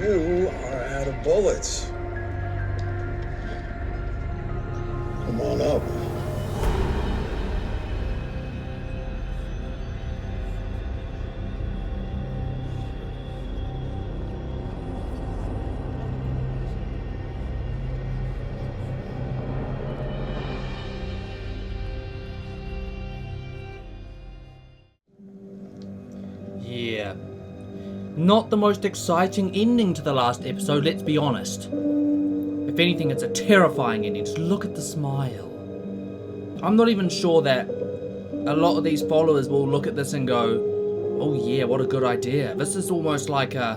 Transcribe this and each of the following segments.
You are out of bullets. Come on up. Yeah. Not the most exciting ending to the last episode, let's be honest. If anything, it's a terrifying ending. Just look at the smile. I'm not even sure that a lot of these followers will look at this and go, oh yeah, what a good idea. This is almost like a,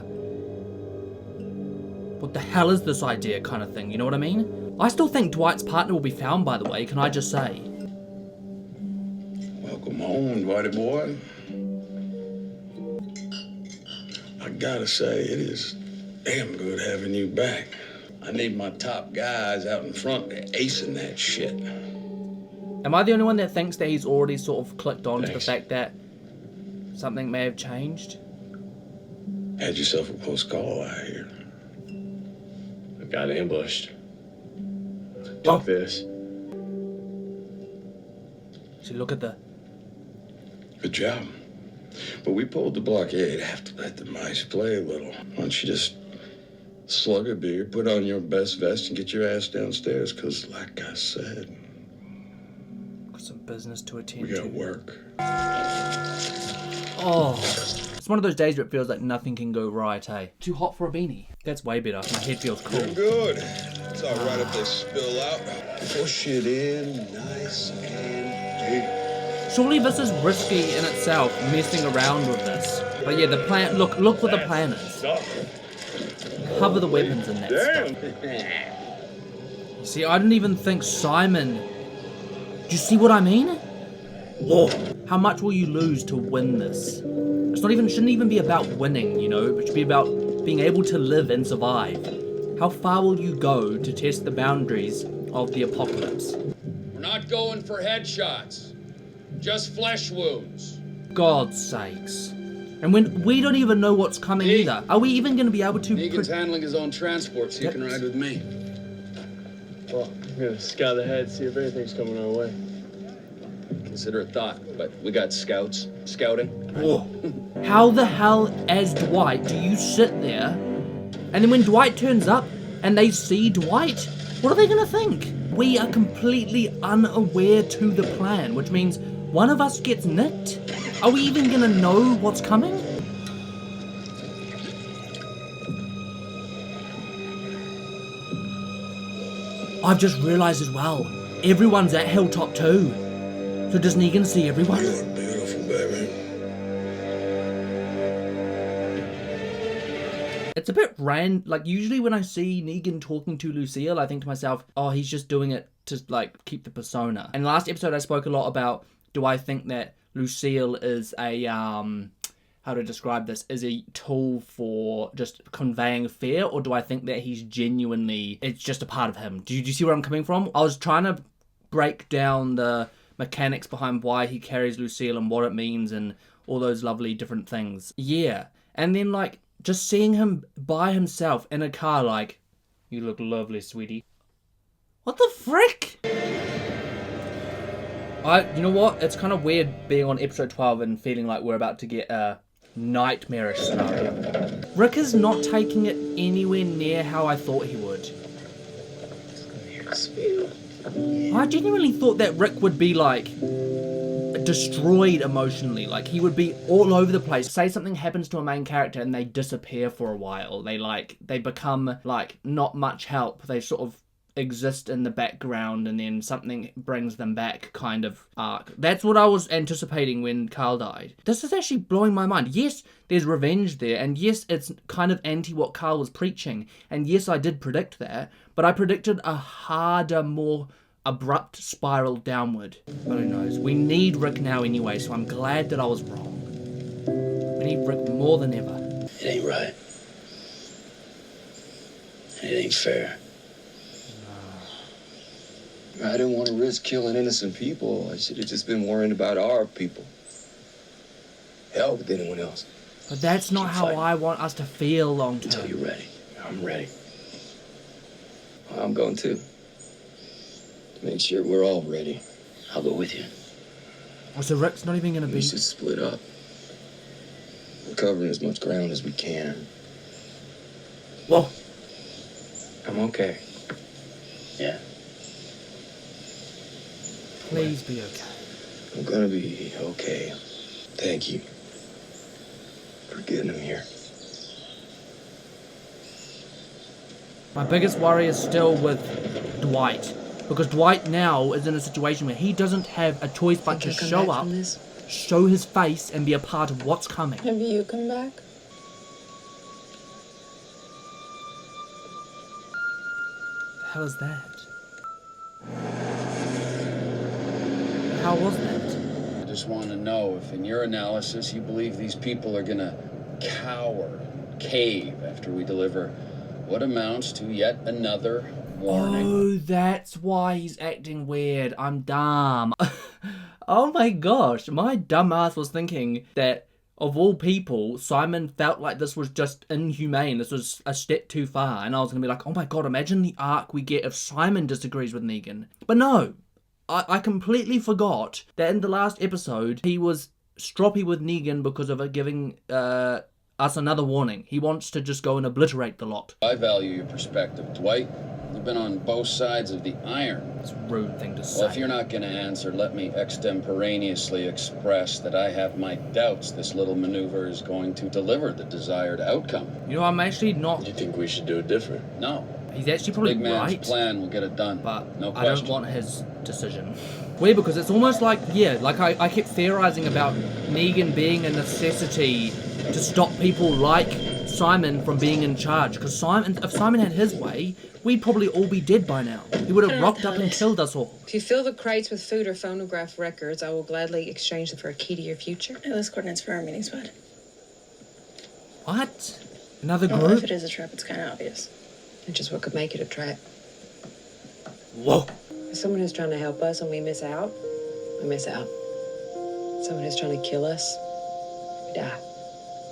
what the hell is this idea kind of thing, you know what I mean? I still think Dwight's partner will be found, by the way, can I just say. Welcome home, buddy boy. I gotta say, it is damn good having you back. I need my top guys out in front acing that shit. Am I the only one that thinks that he's already sort of clicked on to the Thanks. fact that something may have changed? Had yourself a close call out here. I got ambushed. Oh. Like this. So look at the... Good job. But we pulled the blockade. Have to let the mice play a little. Why don't you just slug a beer, put on your best vest, and get your ass downstairs? Because, like I said, Got some business to attend we to. got work. Oh, it's one of those days where it feels like nothing can go right, eh? Too hot for a beanie. That's way better. My head feels cool. You're good. It's all right if they spill out. Push it in nice and deep. Surely this is risky in itself, messing around with this. But yeah, the plan. Look what the plan is. Cover the weapons in that stuff. See, I didn't even think Simon. Do you see what I mean? Whoa. How much will you lose to win this? It's not even. Shouldn't even be about winning, you know. It should be about being able to live and survive. How far will you go to test the boundaries of the apocalypse? We're not going for headshots. Just flesh wounds. God's sakes. And when we don't even know what's coming Hey. either. Are we even going to be able to... Negan's handling his own transport, so you can Yep. ride with me. Well, we're gonna scout ahead, see if anything's coming our way. Consider it thought, but we got scouts scouting. Whoa. How the hell, as Dwight, do you sit there, and then when Dwight turns up, and they see Dwight, what are they going to think? We are completely unaware to the plan, which means one of us gets nicked. Are we even going to know what's coming? I've just realised as well, everyone's at Hilltop too. So does Negan see everyone? You look beautiful, baby. It's a bit like usually when I see Negan talking to Lucille, I think to myself, oh, he's just doing it to like keep the persona. And last episode I spoke a lot about, do I think that Lucille is a, how to describe this, is a tool for just conveying fear, or do I think that he's genuinely, it's just a part of him? Do you see where I'm coming from? I was trying to break down the mechanics behind why he carries Lucille and what it means and all those lovely different things. Yeah. And then like, just seeing him by himself in a car like, you look lovely, sweetie. What the frick? You know what? It's kind of weird being on episode 12 and feeling like we're about to get a nightmarish scenario. Rick is not taking it anywhere near how I thought he would. I genuinely thought that Rick would be like destroyed emotionally, like he would be all over the place. Say something happens to a main character and they disappear for a while. They become like not much help. They sort of exist in the background and then something brings them back kind of arc. That's what I was anticipating when Carl died. This is actually blowing my mind. Yes, there's revenge there, and yes, it's kind of anti what Carl was preaching, and yes, I did predict that, but I predicted a harder, more abrupt spiral downward. But who knows? We need Rick now anyway, so I'm glad that I was wrong. We need Rick more than ever. It ain't right. It ain't fair. I didn't want to risk killing innocent people. I should have just been worrying about our people. Hell with anyone else. But that's not how I want us to feel long Until term. you're ready. I'm ready. Well, I'm going too. To make sure we're all ready. I'll go with you. Oh, so Rick's not even gonna We be. should split up. We're covering as much ground as we can. Whoa. I'm okay. Yeah. Please be okay. I'm gonna be okay. Thank you for getting him here. My biggest worry is still with Dwight. Because Dwight now is in a situation where he doesn't have a choice but to show up, show his face, and be a part of what's coming. Have you come back? The hell is that? How was that? I just want to know if, in your analysis, you believe these people are gonna cower, cave after we deliver what amounts to yet another warning. Oh, that's why he's acting weird. I'm dumb. Oh my gosh, my dumb ass was thinking that of all people, Simon felt like this was just inhumane. This was a step too far. And I was going to be like, oh my god, imagine the arc we get if Simon disagrees with Negan. But no, I completely forgot that in the last episode, he was stroppy with Negan because of it giving us another warning. He wants to just go and obliterate the lot. I value your perspective, Dwight. You've been on both sides of the iron. It's a rude thing to say. Well, if you're not going to answer, let me extemporaneously express that I have my doubts this little maneuver is going to deliver the desired outcome. You know, I'm actually not... You think we should do it different? No. He's actually probably Big man's right. plan will get it done. But no I question. don't want his decision. Weird, because it's almost like, yeah, like I kept theorizing about Negan being a necessity to stop people like Simon from being in charge. Because if Simon had his way, we'd probably all be dead by now. He would have rocked up and killed us all. If you fill the crates with food or phonograph records, I will gladly exchange them for a key to your future. Hey, list coordinates for our meeting spot. What? Another Well, group? if it is a trap, it's kind of obvious. Which is what could make it a trap. Whoa. If someone who's trying to help us and we miss out, we miss out. Someone who's trying to kill us, we die.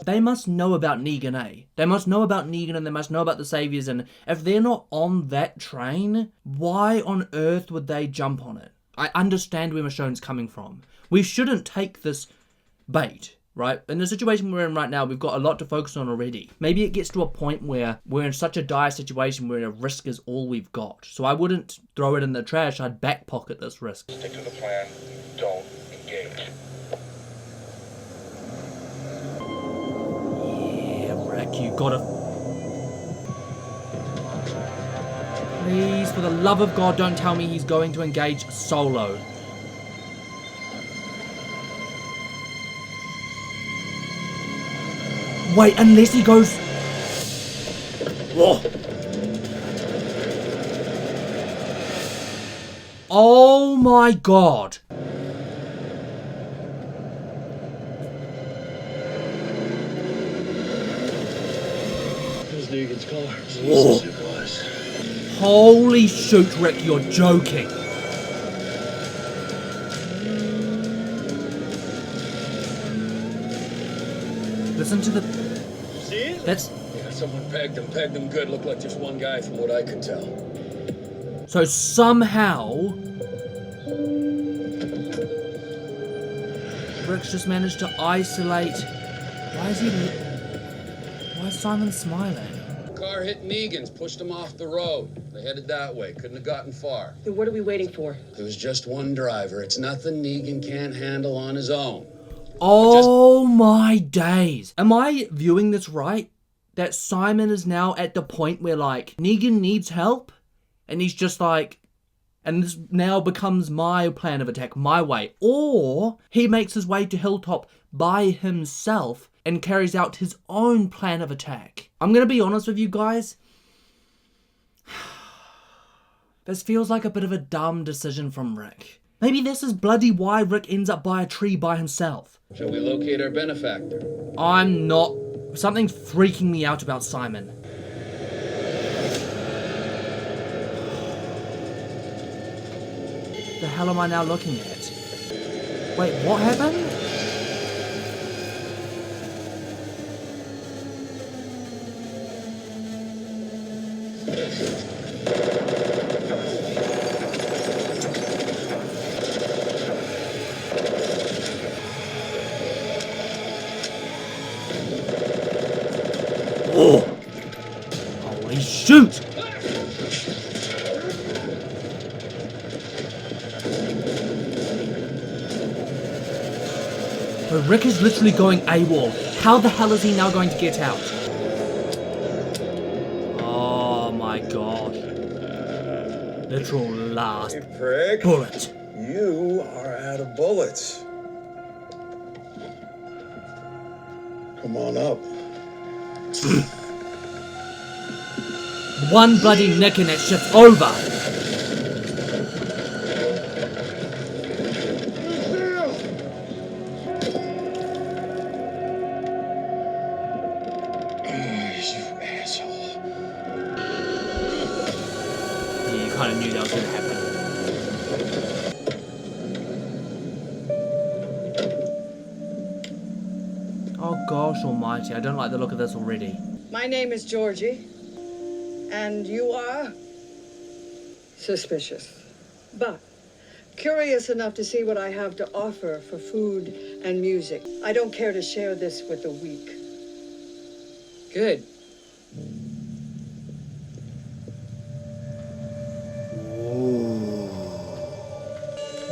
They must know about Negan, eh? They must know about Negan and they must know about the Saviors, and if they're not on that train, why on earth would they jump on it? I understand where Michonne's coming from. We shouldn't take this bait, right? In the situation we're in right now, we've got a lot to focus on already. Maybe it gets to a point where we're in such a dire situation where a risk is all we've got. So I wouldn't throw it in the trash, I'd back pocket this risk. Stick to the plan. Don't engage. Rick, you gotta... Please, for the love of God, don't tell me he's going to engage solo. Wait, unless he goes... Whoa. Oh my god. Negan's car. Whoa. Jesus, it was. Holy shoot, Rick, you're joking. Listen to the... See it? That's... Yeah, someone pegged him good. Looked like just one guy from what I could tell. So somehow... Rick's just managed to isolate... Why is Simon smiling? Car hit Negan's, pushed him off the road. They headed that way, couldn't have gotten far. Then what are we waiting for? There was just one driver. It's nothing Negan can't handle on his own. Oh my days. Am I viewing this right? That Simon is now at the point where, like, Negan needs help? And he's just like... And this now becomes my plan of attack, my way. Or he makes his way to Hilltop by himself and carries out his own plan of attack. I'm gonna be honest with you guys. This feels like a bit of a dumb decision from Rick. Maybe this is bloody why Rick ends up by a tree by himself. Shall we locate our benefactor? I'm not... Something's freaking me out about Simon. The hell am I now looking at? Wait, what happened? Oh! Holy shoot! But Rick is literally going AWOL. How the hell is he now going to get out? Oh my god. Literal last Hey, prick. bullet. You are out of bullets. Come on up. One bloody nick and that shit's over. You asshole. Yeah, you kind of knew that was going to happen. Oh gosh almighty, I don't like the look of this already. My name is Georgie, and you are suspicious, but curious enough to see what I have to offer for food and music. I don't care to share this with the weak. Good.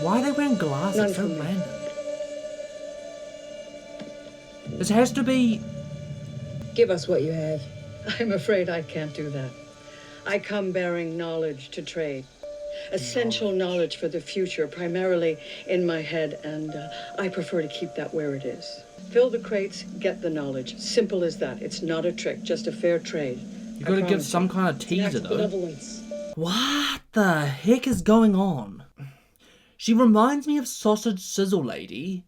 Why are they wearing glasses? None It's so for me. random. This has to be... Give us what you have. I'm afraid I can't do that. I come bearing knowledge to trade. Essential knowledge for the future, primarily in my head, and I prefer to keep that where it is. Fill the crates, get the knowledge. Simple as that. It's not a trick, just a fair trade. You gotta give some kind of teaser though. Benevolence. What the heck is going on? She reminds me of Sausage Sizzle Lady.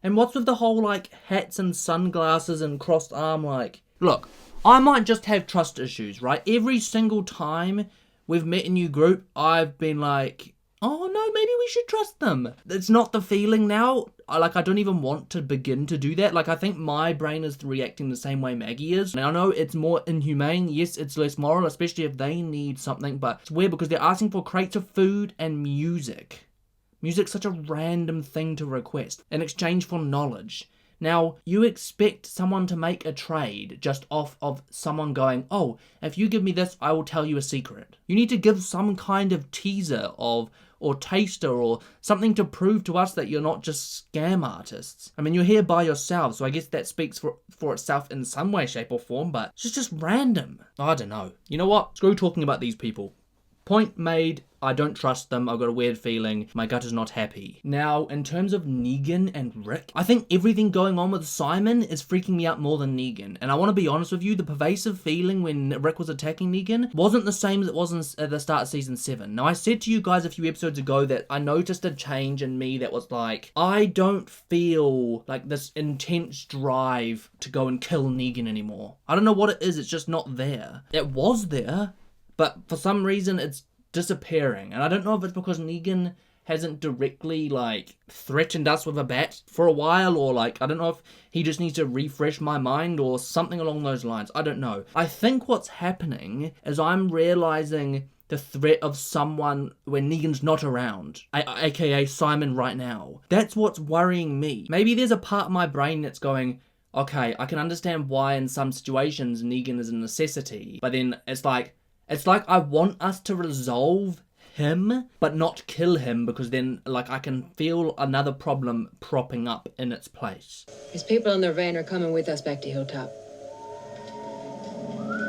And what's with the whole, like, hats and sunglasses and crossed arm, like... Look, I might just have trust issues, right? Every single time we've met a new group, I've been like, oh no, maybe we should trust them. It's not the feeling now. I don't even want to begin to do that. Like, I think my brain is reacting the same way Maggie is. Now, I know it's more inhumane. Yes, it's less moral, especially if they need something. But it's weird because they're asking for crates of food and music. Music's such a random thing to request in exchange for knowledge. Now, you expect someone to make a trade just off of someone going, oh, if you give me this, I will tell you a secret. You need to give some kind of teaser of, or taster, or something to prove to us that you're not just scam artists. I mean, you're here by yourself, so I guess that speaks for itself in some way, shape, or form, but it's just random. I don't know. You know what? Screw talking about these people. Point made, I don't trust them, I've got a weird feeling, my gut is not happy. Now, in terms of Negan and Rick, I think everything going on with Simon is freaking me out more than Negan. And I want to be honest with you, the pervasive feeling when Rick was attacking Negan wasn't the same as it was at the start of season 7. Now, I said to you guys a few episodes ago that I noticed a change in me that was like, I don't feel like this intense drive to go and kill Negan anymore. I don't know what it is, it's just not there. It was there, but for some reason it's disappearing. And I don't know if it's because Negan hasn't directly, like, threatened us with a bat for a while, or, like, I don't know if he just needs to refresh my mind or something along those lines. I don't know. I think what's happening is I'm realizing the threat of someone when Negan's not around, aka Simon right now. That's what's worrying me. Maybe there's a part of my brain that's going, okay, I can understand why in some situations Negan is a necessity, but then it's like I want us to resolve him, but not kill him, because then, like, I can feel another problem propping up in its place. His people in their van are coming with us back to Hilltop.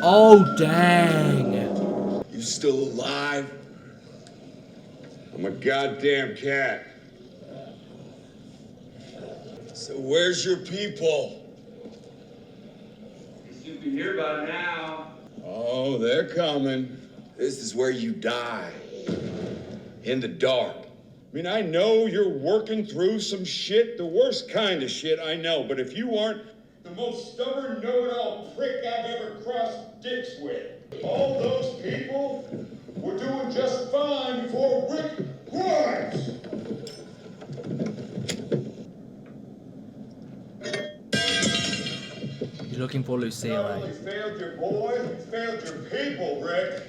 Oh, dang. You still alive? I'm a goddamn cat. So where's your people? Should be here by now. Oh, they're coming. This is where you die. In the dark. I mean, I know you're working through some shit, the worst kind of shit, I know. But if you aren't the most stubborn know-it-all prick I've ever crossed dicks with, all those people were doing just fine before Rick Grimes. You looking for Lucille, Not only failed your boy, you failed your people, Rick.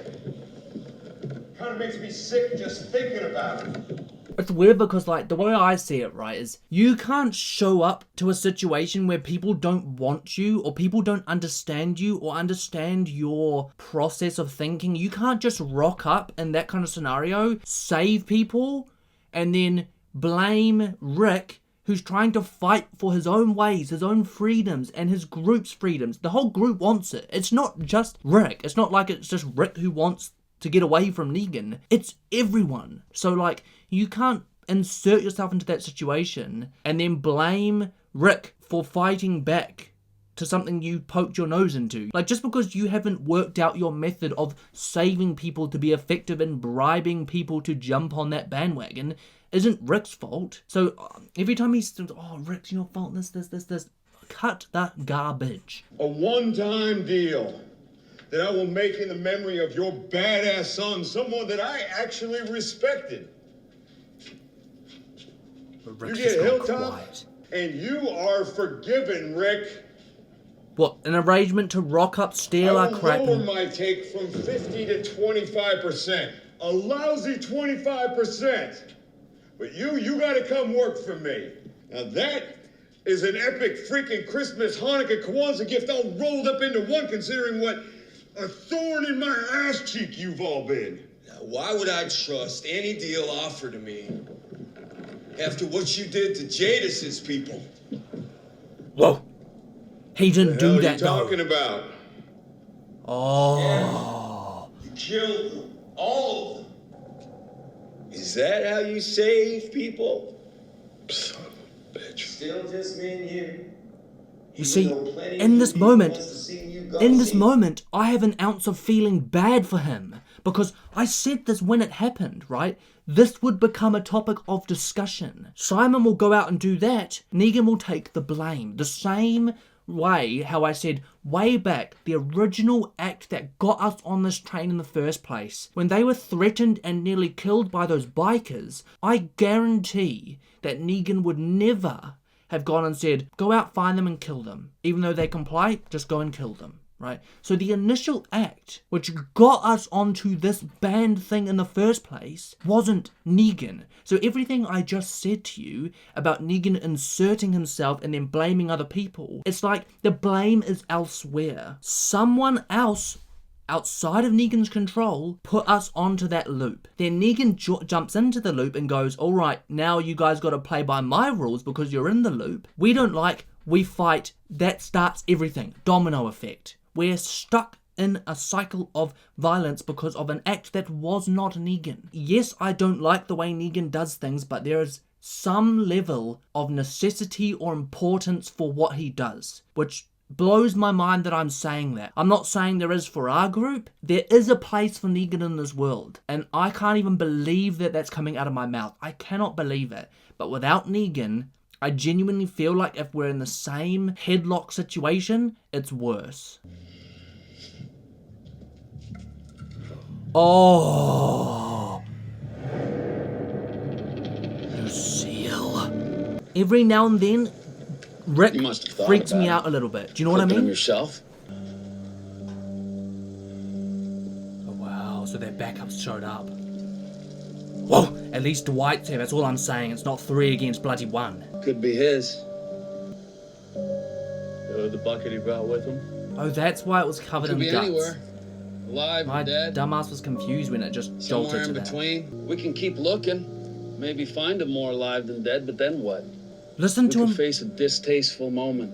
Kind of makes me sick just thinking about it. It's weird because, like, the way I see it, right, is you can't show up to a situation where people don't want you or people don't understand you or understand your process of thinking. You can't just rock up in that kind of scenario, save people, and then blame Rick, who's trying to fight for his own ways, his own freedoms, and his group's freedoms. The whole group wants it. It's not just Rick. It's not like it's just Rick who wants to get away from Negan. It's everyone. So, like, you can't insert yourself into that situation and then blame Rick for fighting back to something you poked your nose into. Like, just because you haven't worked out your method of saving people to be effective in bribing people to jump on that bandwagon isn't Rick's fault. So every time he's, oh, Rick's your fault, this, cut that garbage. A one-time deal that I will make in the memory of your badass son, someone that I actually respected. You get Hilltop, and you are forgiven, Rick. What, an arrangement to rock up, steal our crap? I will lower my take from 50 to 25%. A lousy 25%. But you gotta come work for me. Now that is an epic freaking Christmas, Hanukkah, Kwanzaa gift all rolled up into one, considering what a thorn in my ass cheek you've all been. Now, why would I trust any deal offered to me after what you did to Jadis's people? Whoa. He didn't do that, though. What are you talking about? Oh. You killed them, all of them. Is that how you save people? Son of a bitch. Still just me and you. You see, in this moment, I have an ounce of feeling bad for him. Because I said this when it happened, right? This would become a topic of discussion. Simon will go out and do that. Negan will take the blame. The same way how I said way back, the original act that got us on this train in the first place, when they were threatened and nearly killed by those bikers, I guarantee that Negan would never have gone and said, go out, find them and kill them. Even though they comply, just go and kill them. Right? So the initial act, which got us onto this band thing in the first place, wasn't Negan. So everything I just said to you about Negan inserting himself and then blaming other people, it's like the blame is elsewhere. Someone else outside of Negan's control put us onto that loop. Then Negan jumps into the loop and goes, all right, now you guys got to play by my rules because you're in the loop. We don't like, we fight. That starts everything. Domino effect. We're stuck in a cycle of violence because of an act that was not Negan. Yes, I don't like the way Negan does things, but there is some level of necessity or importance for what he does, which blows my mind that I'm saying that. I'm not saying there is for our group. There is a place for Negan in this world, and I can't even believe that that's coming out of my mouth. I cannot believe it. But without Negan, I genuinely feel like if we're in the same headlock situation, it's worse. Oh, Lucille. Every now and then, Rick freaks me out a little bit. Do you know what I mean? Yourself? Oh, wow, so their backups showed up. Whoa, at least Dwight's here, that's all I'm saying. It's not 3 against bloody 1. Could be his. The bucket he brought with him. Oh, that's why it was covered in Could be guts. anywhere. Alive My or dead. dumbass was confused when it just jolted Somewhere to in that. between. We can keep looking. Maybe find him more alive than dead, but then what? Listen to We him. could face a distasteful moment.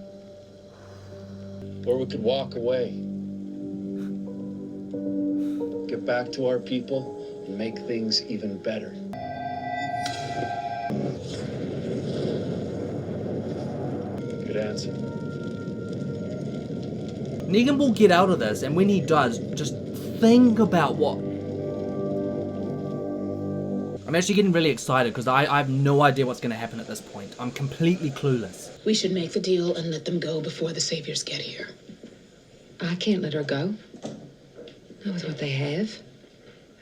Or we could walk away. Get back to our people and make things even better. Good answer. Negan will get out of this, and when he does, just think about what... I'm actually getting really excited because I have no idea what's going to happen at this point. I'm completely clueless. We should make the deal and let them go before the saviors get here. I can't let her go. Not with what they have.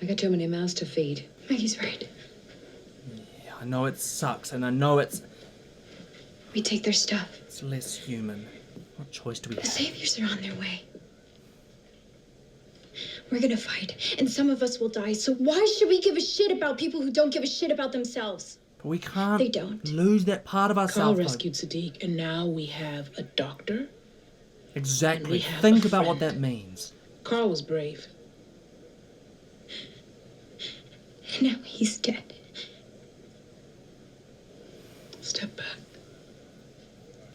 I got too many mouths to feed. Maggie's right. Yeah, I know it sucks, and I know it's We take their stuff. less human. What What choice do we The have? saviors are on their way. We're gonna fight, and some of us will die, so why should we give a shit about people who don't give a shit about themselves? But we can't They don't. lose that part of Carl ourselves. rescued Sadiq, and now we have a doctor. Exactly. We have Think a about what friend. that means. Carl was brave. And now he's dead. Step back.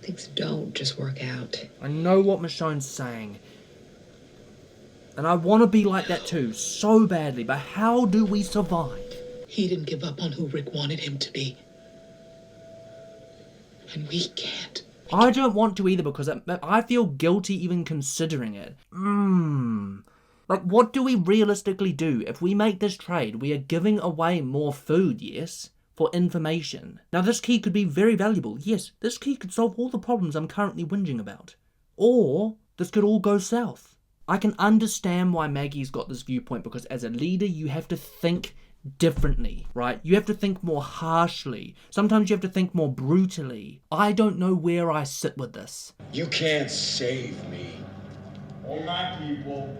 Things don't just work out. I know what Michonne's saying. And I want to be like that too, so badly. But how do we survive? He didn't give up on who Rick wanted him to be. And we can't. I don't want to either because I feel guilty even considering it. Like, what do we realistically do? If we make this trade, we are giving away more food, yes, for information. Now, this key could be very valuable. Yes, this key could solve all the problems I'm currently whinging about. Or, this could all go south. I can understand why Maggie's got this viewpoint because as a leader, you have to think differently, right? You have to think more harshly. Sometimes you have to think more brutally. I don't know where I sit with this. You can't save me. Or my people.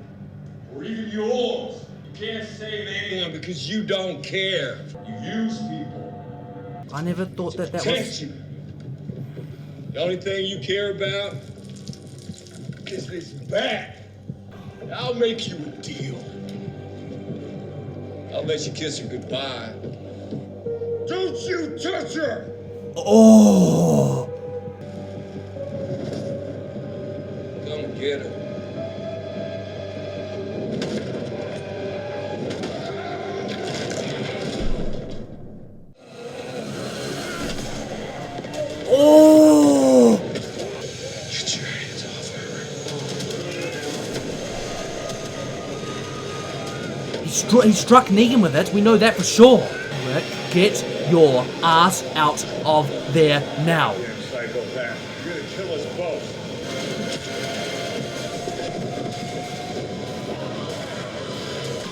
Or even yours. You can't save anyone because you don't care. You use people. I never thought that was... Protection. The only thing you care about is this bat. I'll make you a deal. I'll let you kiss her goodbye. Don't you touch her! Oh! Come get her. Oh! Get your hands off her. He struck Negan with it. We know that for sure. Rick, get your ass out of there now. Damn psychopath. You're gonna kill us both.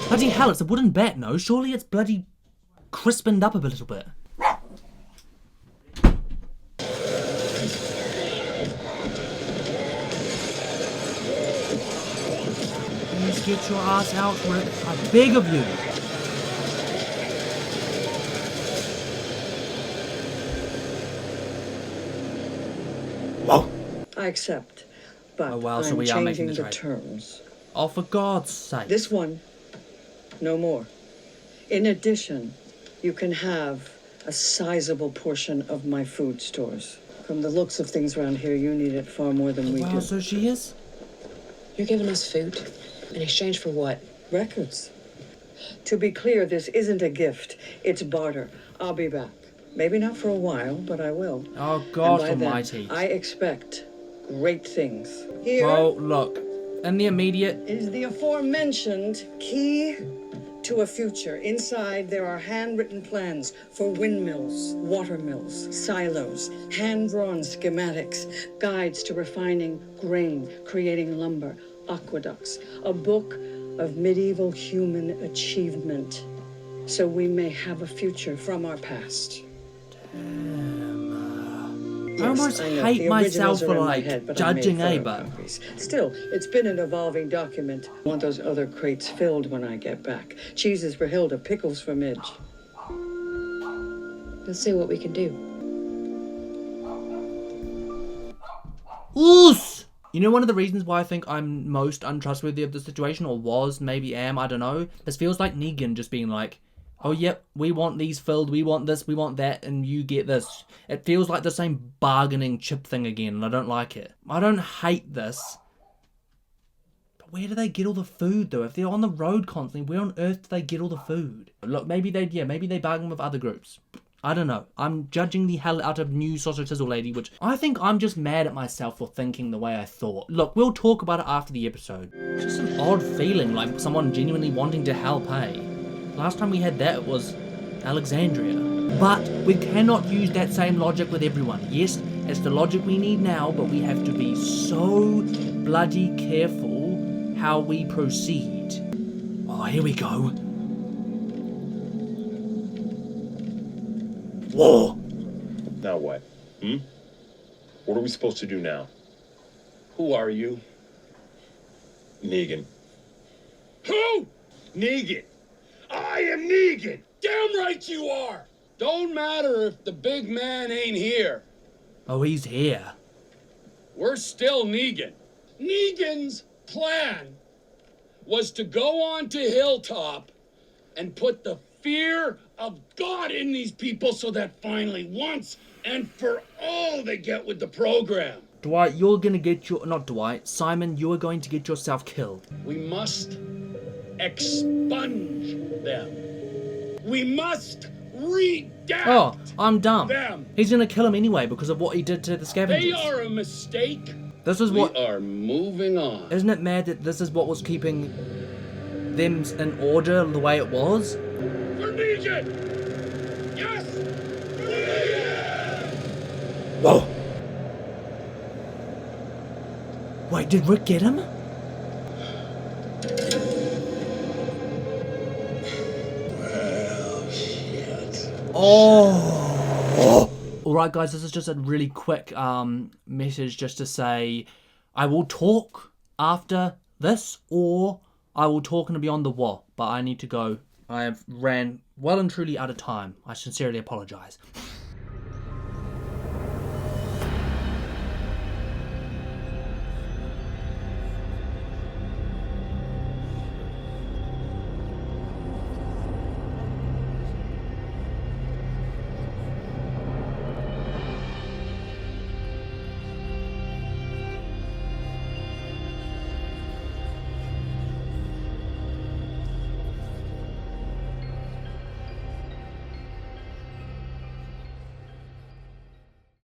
Bloody hell, it's a wooden bat, no? Surely it's bloody crispened up a little bit. Please get your ass out, Rick. I beg of you. Whoa. I accept, but Oh, well, so I'm we are making changing the the trade. terms. Oh, for God's sake. This one, no more. In addition, you can have a sizable portion of my food stores. From the looks of things around here, you need it far more than we Wow, do. so she is? You're giving us food in exchange for what? Records. To be clear, this isn't a gift. It's barter. I'll be back. Maybe not for a while, but I will. Oh, God And by almighty. then, I expect great things. Here Well, look. In the immediate... is the aforementioned key to a future. Inside, there are handwritten plans for windmills, water mills, silos, hand-drawn schematics, guides to refining grain, creating lumber, aqueducts, a book of medieval human achievement, so we may have a future from our past. I almost hate myself for, like, judging but... Still, it's been an evolving document. I want those other crates filled when I get back. Cheeses for Hilda, pickles for Midge. Let's see what we can do. Oos! You know one of the reasons why I think I'm most untrustworthy of the situation, or was, maybe am, I don't know? This feels like Negan just being like, oh, yep, we want these filled, we want this, we want that, and you get this. It feels like the same bargaining chip thing again, and I don't like it. I don't hate this. But where do they get all the food, though? If they're on the road constantly, where on earth do they get all the food? Look, maybe they bargain with other groups. I don't know. I'm judging the hell out of New Sausage Sizzle Lady, which I think I'm just mad at myself for thinking the way I thought. Look, we'll talk about it after the episode. It's just an odd feeling, like someone genuinely wanting to help, hey? Last time we had that, it was Alexandria. But we cannot use that same logic with everyone. Yes, it's the logic we need now, but we have to be so bloody careful how we proceed. Oh, here we go. Whoa! Now what? What are we supposed to do now? Who are you? Negan. Who? Negan. I am Negan. Damn right you are. Don't matter if the big man ain't here. Oh, he's here. We're still Negan. Negan's plan was to go on to Hilltop and put the fear of God in these people so that finally, once and for all, they get with the program. Dwight, you're gonna get your... Not Dwight. Simon, you are going to get yourself killed. We must expunge them. We must redact Oh, I'm dumb. them. He's gonna kill him anyway because of what he did to the scavengers. They are a mistake. This is what... We are moving on. Isn't it mad that this is what was keeping them in order the way it was? For Negan! Yes! For Negan! Whoa! Wait, did Rick get him? Well, shit. Oh! Alright guys, this is just a really quick message just to say I will talk after this, or I will talk in Beyond the Wall, but I need to go. I have ran well and truly out of time. I sincerely apologise.